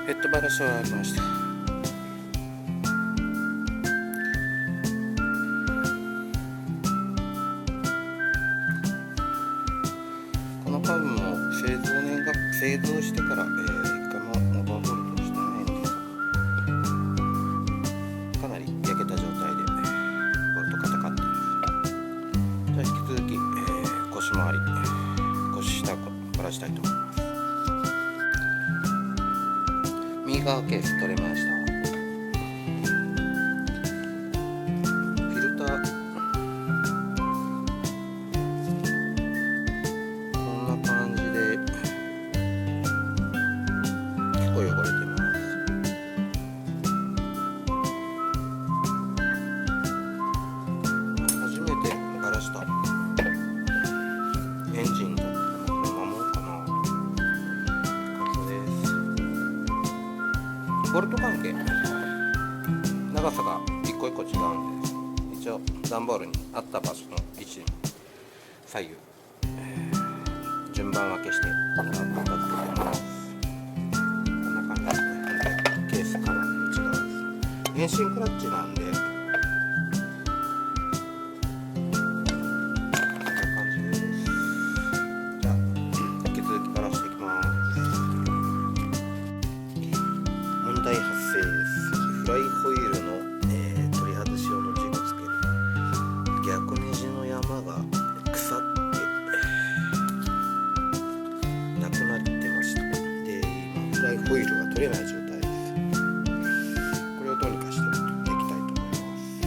ペットバラシ終わりました。このカブも製造してから、一回もオーバーホールとしてないんですが、かなり焼けた状態で、ボルト硬かったです。じゃあ引き続き、腰回り、腰下バラしたいと思います。右側ケース取れました。フィルターこんな感じで結構汚れてます。初めてガラしたエンジンだったのこのままかな。ボルト関係長さが一個一個違うんです。一応段ボールにあった場所の位置に左右、順番分けして片付けてます。こんな感じですね。ケースカバーの内側です。遠心クラッチなんでこんな感じです。じゃあ引き続きバラしていきます。問題発生です。フライホイールの、取り外し用のジグつける逆ネジの山が腐ってなくなってました。で、今フライホイールが取れない状態です。これをどうにかして取っていきたいと思います。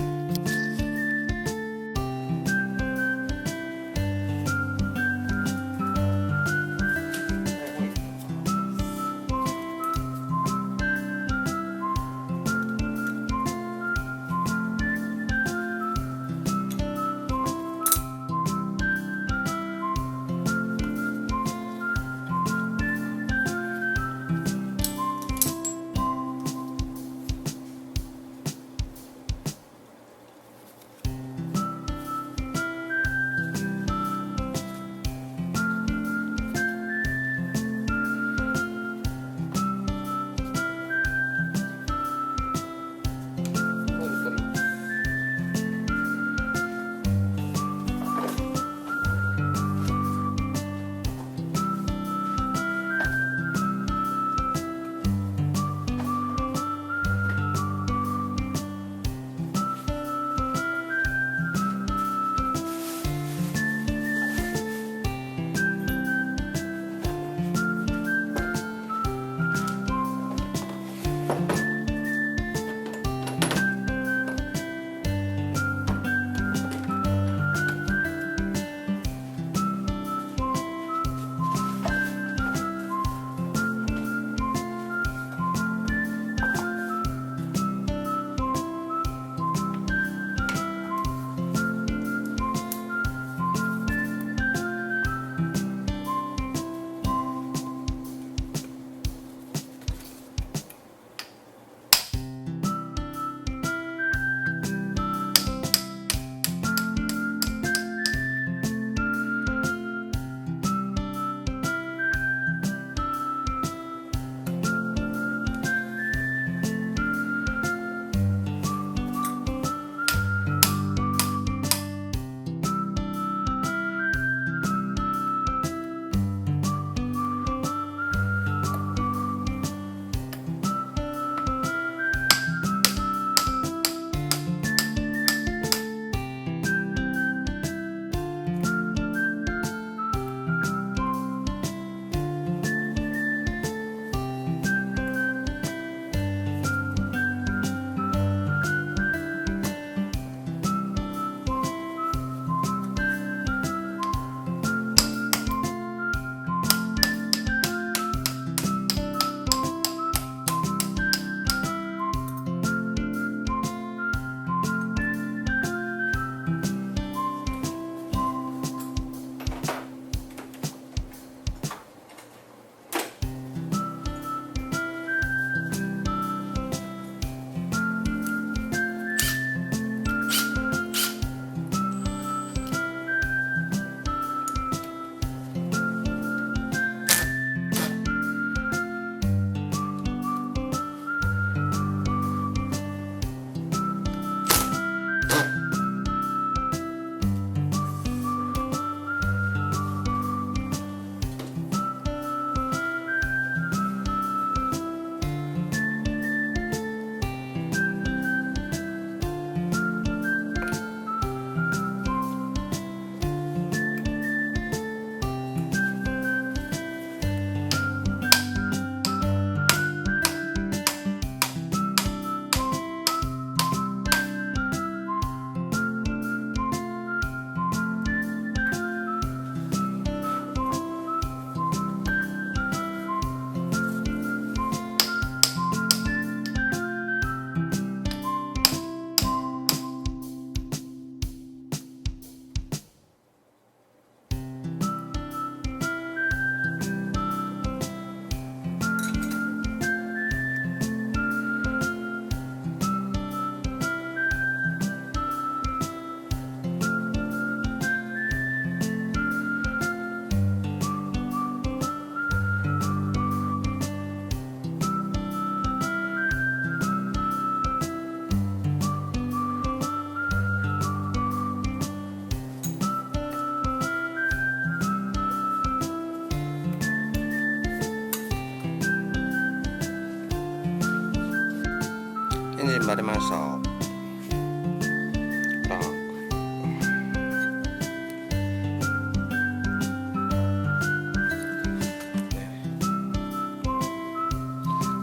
バレました。バン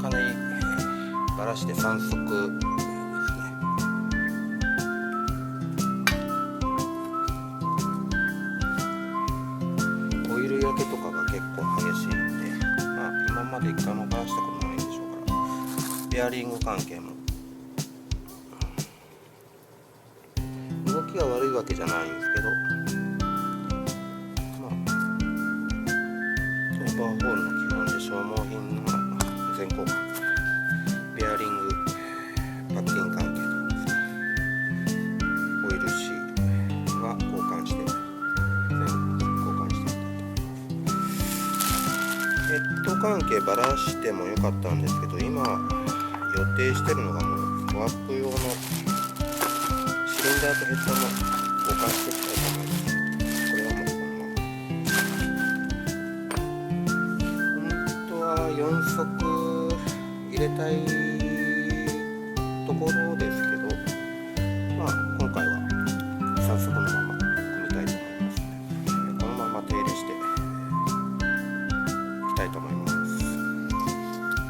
かなりバラして3速ですね。オイル焼けとかが結構激しいんで、今まで一回もバラしたことないんでしょうから、ベアリング関係も動きが悪いわけじゃないんですけど、オーバーホールの基本で消耗品の全交換、ベアリング、パッキング関係とかですね、オイルシールは交換して、全部交換していきたいと思います。ヘッド関係バラしてもよかったんですけど、今予定してるのがもうワップ用のシリンダーとヘッドも交換していきたいと思います。これはもうこのまま本当は4速入れたいところ